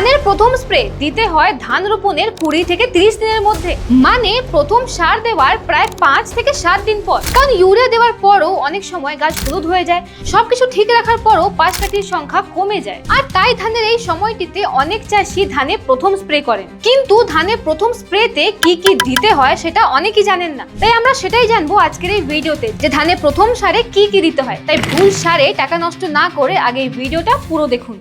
ধানের প্রথম স্প্রে দিতে হয় ধান রোপণের 20 থেকে 30 দিনের মধ্যে, মানে প্রথম সার দেওয়ার প্রায় 5 থেকে 7 দিন পর। কারণ ইউরিয়া দেওয়ার পরও অনেক সময় গাছ হলুদ হয়ে যায়, সবকিছু ঠিক রাখার পরও পাশকাঠির সংখ্যা কমে যায়, আর তাই ধানের এই সময়টিতে অনেক চাষি ধানে প্রথম স্প্রে করেন। কিন্তু ধানের প্রথম স্প্রেতে কি কি দিতে হয় সেটা অনেকেই জানেন না, তাই আমরা সেটাই জানবো আজকের এই ভিডিওতে, যে ধানের প্রথম সারে কি কি দিতে হয়। তাই ভুল সারে টাকা নষ্ট না করে আগে এই ভিডিওটা পুরো দেখুন।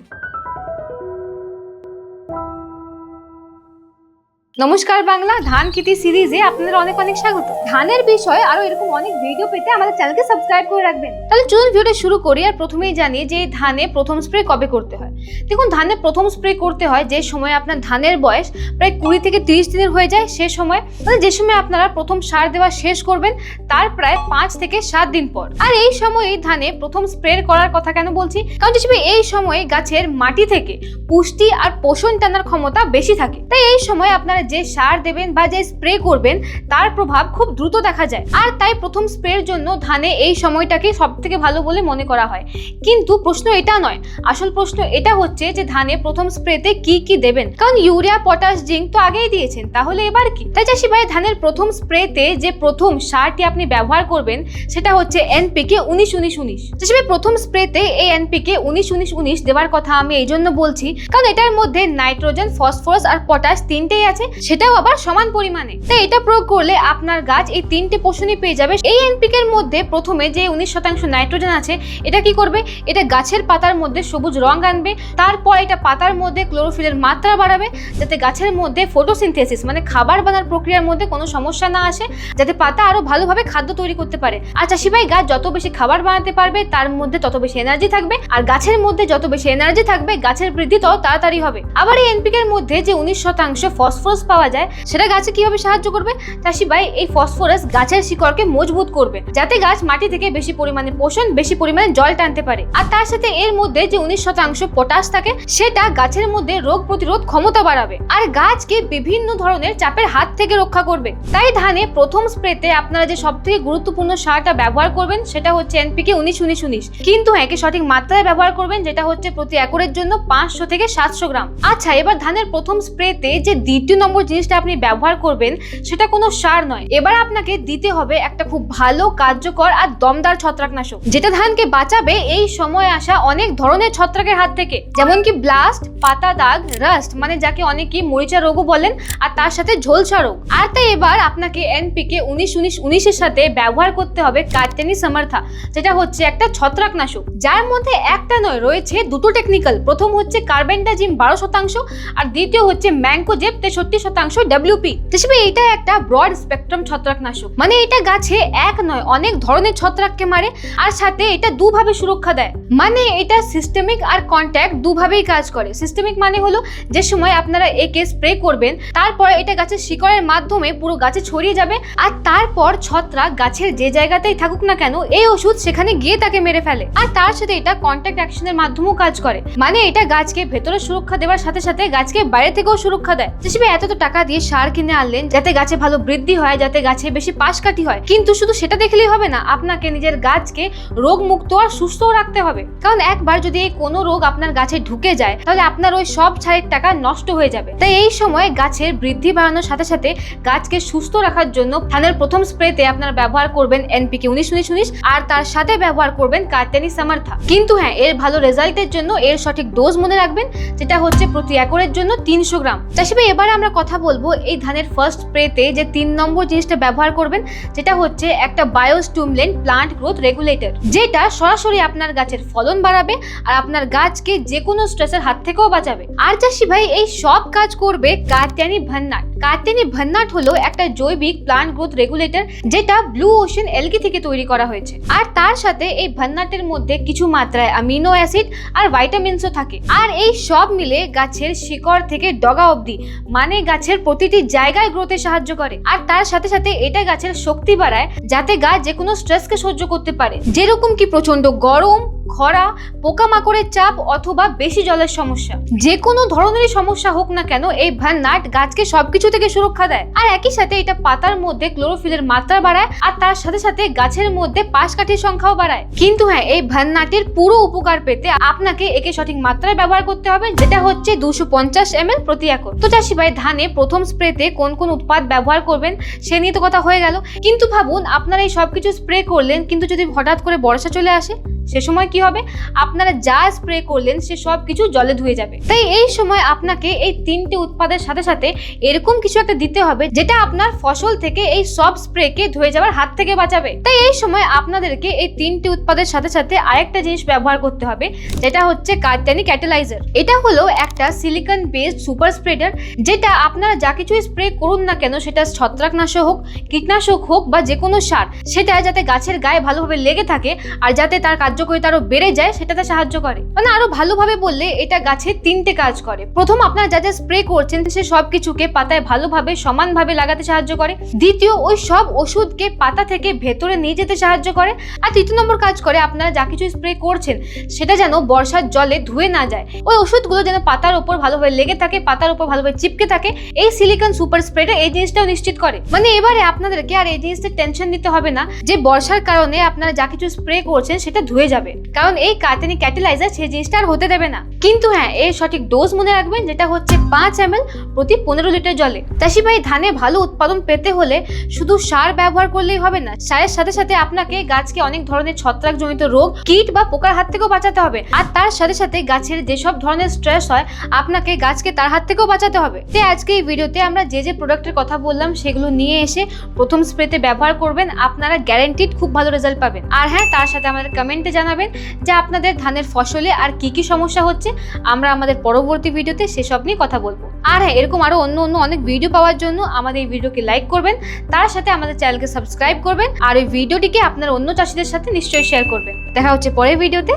নমস্কার বাংলা ধান খেতি সিরিজে আপনাদের অনেক অনেক স্বাগত। ধানের বিষয়ে আরো এরকম অনেক ভিডিও পেতে আমাদের চ্যানেলকে সাবস্ক্রাইব করে রাখবেন। তাহলে চলুন ভিডিওটা শুরু করি। আর প্রথমেই জানি যে ধানে প্রথম স্প্রে কবে করতে হয়। দেখুন, ধানে প্রথম স্প্রে করতে হয় যে সময় আপনার ধানের বয়স প্রায় 20 থেকে 30 দিনের হয়ে যায়, সে সময়, মানে যে সময় আপনারা প্রথম সার দেওয়া শেষ করবেন তার প্রায় 5 থেকে 7 দিন পর। আর এই সময়ে ধানে প্রথম স্প্রে করার কথা কেন বলছি, কারণ হিসেবে এই সময়ে গাছের মাটি থেকে পুষ্টি আর পোষণ টানার ক্ষমতা বেশি থাকে। তাই এই সময় আপনারা যে সার দেবেন বা যে স্প্রে করবেন তার প্রভাব খুব দ্রুত দেখা যায়, আর তাই প্রথম স্প্রের জন্য ধানে এই সময়টাকে সব থেকে ভালো বলে মনে করা হয়। কিন্তু প্রশ্ন এটা নয়, আসল প্রশ্ন এটা হচ্ছে যে ধানে প্রথম স্প্রেতে কি কি দেবেন। কারণ ইউরিয়া, পটাশ, জিঙ্ক তো আগেই দিয়েছেন, তাহলে এবার কি? তাই চাষি ভাই, ধানের প্রথম স্প্রেতে যে প্রথম সারটি আপনি ব্যবহার করবেন সেটা হচ্ছে NPK 19-19-19। চাষি ভাই, প্রথম স্প্রেতে এই NPK 19-19-19 দেওয়ার কথা আমি এই জন্য বলছি কারণ এটার মধ্যে নাইট্রোজেন, ফসফরাস আর পটাশ তিনটেই আছে, সেটাও আবার সমান পরিমাণে। তাই এটা প্রয়োগ করলে আপনার গাছ এই তিনটে পোষণই পেয়ে যাবে। এই NPK এর মধ্যে প্রথমে যে 19% নাইট্রোজেন আছে, এটা কি করবে? এটা গাছের পাতার মধ্যে সবুজ রং আনবে, তারপর এটা পাতার মধ্যে ক্লোরোফিলের মাত্রা বাড়াবে, যাতে গাছের মধ্যে ফটোসিনথেসিস মানে খাবার বানার প্রক্রিয়ার মধ্যে কোনো সমস্যা না আসে, যাতে পাতা আরো ভালোভাবে খাদ্য তৈরি করতে পারে। আর চাষি ভাই, গাছ যত বেশি খাবার বানাতে পারবে তার মধ্যে তত বেশি এনার্জি থাকবে, আর গাছের মধ্যে যত বেশি এনার্জি থাকবে গাছের বৃদ্ধি তত তাড়াতাড়ি হবে। আবার এই NPK এর মধ্যে যে 19% ফসফরাস পাওয়া যায়, সেটা গাছে কিভাবে সাহায্য করবে? চাষি ভাই, এই ফসফরাস গাছের শিকড়কে মজবুত করবে, যাতে গাছ মাটি থেকে বেশি পরিমাণে পোষণ, বেশি পরিমাণে জল টানতে পারে। আর তার সাথে এর মধ্যে যে 19% পটাশ থাকে, সেটা গাছের মধ্যে রোগ প্রতিরোধ ক্ষমতা বাড়াবে আর গাছকে বিভিন্ন ধরনের চাপের হাত থেকে রক্ষা করবে। তাই ধানে প্রথম স্প্রেতে আপনারা যে সবথেকে গুরুত্বপূর্ণ সারটা ব্যবহার করবেন সেটা হচ্ছে NPK 19-19-19, কিন্তু একে সঠিক মাত্রায় ব্যবহার করবেন, যেটা হচ্ছে প্রতি একরের জন্য 500 থেকে 700 গ্রাম। আচ্ছা, এবার ধানের প্রথম স্প্রেতে যে দ্বিতীয় নম্বর জিনিসটা আপনি ব্যবহার করবেন সেটা কোনো সার নয়, এবার আপনাকে দিতে হবে একটা খুব ভালো, কার্যকর আর দমদার ছত্রাকনাশক, যেটা ধানকে বাঁচাবে এই সময় আসা অনেক ধরনের ছত্রাকের হাত থেকে, যেমন কি ব্লাস্ট, পাতা দাগ, রাস্ট মানে যাকে অনেকে মরিচা রোগও বলেন, আর তার সাথে ঝোলসা রোগ। আর তাই এবার আপনাকে NPK 19-19-19 এর সাথে ব্যবহার করতে হবে কার্টেনি সামার্থা, যেটা হচ্ছে একটা ছত্রাকনাশক, যার মধ্যে একটা নয়, রয়েছে দুটো টেকনিক্যাল। প্রথম হচ্ছে কার্বেন্ডাজিম 12% আর দ্বিতীয় হচ্ছে ম্যাঙ্কোজেব 63% WP। হিসেবে এটা একটা ব্রড স্পেকট্রাম ছত্রাকনাশক, মানে এটা গাছে এক নয় অনেক ধরনের ছত্রাককে মারে, আর সাথে এটা দুভাবে সুরক্ষা দেয়, মানে এটা সিস্টেমিক আর কন্ট্যাক্ট দুভাবেই কাজ করে। সিস্টেমিক মানে হলো যে সময় আপনারা একে স্প্রে করবেন তারপরে এটা গাছের শিকড়ের মাধ্যমে পুরো গাছে ছড়িয়ে যাবে, আর তারপর ছত্রাক গাছের যে জায়গাতেই থাকুক না কেন এই ওষুধ সেখানে গিয়ে তাকে মেরে ফেলে। আর তার সাথে এটা কন্ট্যাক্ট অ্যাকশনের মাধ্যমেও কাজ করে, মানে এটা গাছকে ভেতরে সুরক্ষা দেওয়ার সাথে সাথে গাছকে বাইরে থেকেও সুরক্ষা দেয়। হিসেবে এত টাকা দিয়ে সার কিনে আনলেন যাতে গাছে ভালো বৃদ্ধি হয়, যাতে গাছে বেশি পাশকাঠি হয়, কিন্তু শুধু সেটা দেখলেই হবে না, আপনাকে নিজের গাছকে রোগ মুক্ত আর সুস্থও রাখতে হবে। কারণ একবার যদি এই কোনো রোগ আপনার গাছে ঢুকে যায় তাহলে আপনার ওই সব ছাড়ের টাকা নষ্ট হয়ে যাবে। তাই এই সময় গাছের বৃদ্ধি বাড়ানোর সাথে সাথে গাছকে সুস্থ রাখার জন্য ধানের প্রথম স্প্রেতে আপনারা ব্যবহার করবেন NPK 19-19-19 আর তার সাথে ব্যবহার করবেন কার্টেনি সামার্থা। কিন্তু হ্যাঁ, এর ভালো রেজাল্টের জন্য এর সঠিক ডোজ মনে রাখবেন, যেটা হচ্ছে প্রতি একরের জন্য 300 গ্রাম। চাষি ভাই, এবার আমরা কথা বলবো এই ধানের ফার্স্ট স্প্রেতে যে 3 নম্বর জিনিসটা ব্যবহার করবেন, যেটা হচ্ছে একটা বায়োস্টিমুলেন্ট প্লান্ট গ্রোথ রেগুলেটর, যেটা সরাসরি আপনার গাছের ফলন বাড়াবে আর আপনার গাছকে যে কোনো স্ট্রেসের হাত থেকেও বাঁচাবে। আর চাষি ভাই, এই সব কাজ করবে কার্টেনি ভান্নাট। কার্টেনি ভান্নাট হলো একটা জৈবিক প্লান্ট গ্রোথ রেগুলেটর, যেটা ব্লু ওশান এলগি থেকে তৈরি করা হয়েছে, আর তার সাথে এই ভান্নাটের মধ্যে কিছু মাত্রায় অ্যামিনো অ্যাসিড আর ভাইটামিনসও থাকে, আর এই সব মিলে গাছের শিকড় থেকে ডগা অবধি মানে গাছের প্রতিটি জায়গায় গ্রোথে সাহায্য করে। আর তার সাথে সাথে এটা গাছের শক্তি বাড়ায়, যাতে গাছ যে কোনো স্ট্রেসকে সহ্য করতে পারে, যেরকম কি প্রচন্ড গরম, খরা, পোকামাকড়ের চাপ অথবা বেশি জলের সমস্যা, যে কোনো ধরনেরই সমস্যা হোক না কেন এই ভান্নাট গাছকে সবকিছু থেকে সুরক্ষা দেয়। আর একই সাথে এটা পাতার মধ্যে ক্লোরোফিলের মাত্রা বাড়ায় আর তার সাথে সাথে গাছের মধ্যে পাশকাঠির সংখ্যাও বাড়ায়। কিন্তু হ্যাঁ, এই ভান্নাটের পুরো উপকার পেতে আপনাকে একে সঠিক মাত্রায় ব্যবহার করতে হবে, যেটা হচ্ছে 250 ml প্রতি একর। তো চাষি ভাই, ধানে প্রথম স্প্রেতে কোন কোন উৎপাদ ব্যবহার করবেন সে নিয়ে তো কথা হয়ে গেল, কিন্তু ভাবুন আপনারা এই সবকিছু স্প্রে করলেন, কিন্তু যদি হঠাৎ করে বর্ষা চলে আসে সে সময় কি হবে? আপনারা যা স্প্রে করলেন সে সব কিছু জলে ধুয়ে যাবে। তাই এই সময় আপনাকে এই 3টে উৎপাদের সাথে সাথে এরকম কিছু একটা দিতে হবে যেটা আপনার ফসল থেকে এই সব স্প্রেকে ধুয়ে যাওয়ার হাত থেকে বাঁচাবে। তাই এই সময় আপনাদেরকে এই 3টে উৎপাদের সাথে সাথে আরেকটা জিনিস ব্যবহার করতে হবে, যেটা হচ্ছে কার্টানি ক্যাটালাইজার। এটা হলো একটা সিলিকন বেসড সুপার স্প্রেডার, যেটা আপনারা যা কিছু স্প্রে করুন না কেন, সেটা ছত্রাকনাশক হোক, কীটনাশক হোক বা যে কোনো সার, সেটা যাতে গাছের গায়ে ভালোভাবে লেগে থাকে আর যাতে তার কার্যকারিতা আরো বেড়ে যায় সেটাতে সাহায্য করে। মানে আরো ভালোভাবে বললে এটা গাছের 3টে কাজ করে। প্রথম, আপনারা যা যা স্প্রে করছেন সে সব কিছুকে পাতায় ভালোভাবে সমানভাবে লাগাতে সাহায্য করে। দ্বিতীয়, ওই সব ওষুধকে পাতা থেকে ভেতরে নিয়ে যেতে সাহায্য করে। আর তৃতীয় নম্বর কাজ করে, আপনারা যা কিছু স্প্রে করছেন সেটা যেন বর্ষার জলে ধুয়ে না যায়, ওই ওষুধগুলো যেন পাতার উপর ভালোভাবে লেগে থাকে, পাতার উপর ভালোভাবে চিপকে থাকে। এই সিলিকন সুপার স্প্রেডার এই জিনিসটাও নিশ্চিত করে। মানে এবারে আপনাদেরকে আর এই জিনিসটা টেনশন নিতে হবে না যে বর্ষার কারণে আপনারা যা কিছু স্প্রে করছেন সেটা ধুয়ে যাবে, কারণ এই কার্টানি ক্যাটালাইজার সেই জিনিসটা আর হতে দেবে না। কিন্তু হ্যাঁ, এর সঠিক ডোজ মনে রাখবেন, যেটা হচ্ছে 5 ml প্রতি 15 লিটার জলে। চাষি ভাই, ধানে ভালো উৎপাদন পেতে হলে শুধু সার ব্যবহার করলেই হবে না, সারের সাথে সাথে আপনাকে গাছকে অনেক ধরনের ছত্রাকজনিত রোগ, কীট বা পোকার হাত থেকেও বাঁচাতে হবে। আর তার সাথে সাথে গাছের যেসব ধরনের স্ট্রেস হয় আপনাকে গাছকে তার হাত থেকেও বাঁচাতে হবে। তাই আজকে এই ভিডিওতে আমরা যে যে প্রোডাক্টের কথা বললাম সেগুলো নিয়ে এসে প্রথম স্প্রেতে ব্যবহার করবেন, আপনারা গ্যারান্টিড খুব ভালো রেজাল্ট পাবেন। আর হ্যাঁ, তার সাথে আমাদের কমেন্টে জানাবেন যে আপনাদের ধানের ফসলে আর কি কি সমস্যা হচ্ছে। আমরা আমাদের পরবর্তী ভিডিওতে সেসব নিয়ে কথা বলবো। আর হ্যাঁ, এরকম আরো অন্য অনেক ভিডিও পাওয়ার জন্য আমাদের এই ভিডিওকে লাইক করবেন, তার সাথে আমাদের চ্যানেলকে সাবস্ক্রাইব করবেন আর এই ভিডিওটিকে আপনার অন্য চাষীদের সাথে নিশ্চয়ই শেয়ার করবেন। দেখা হচ্ছে পরের ভিডিওতে।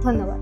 ধন্যবাদ।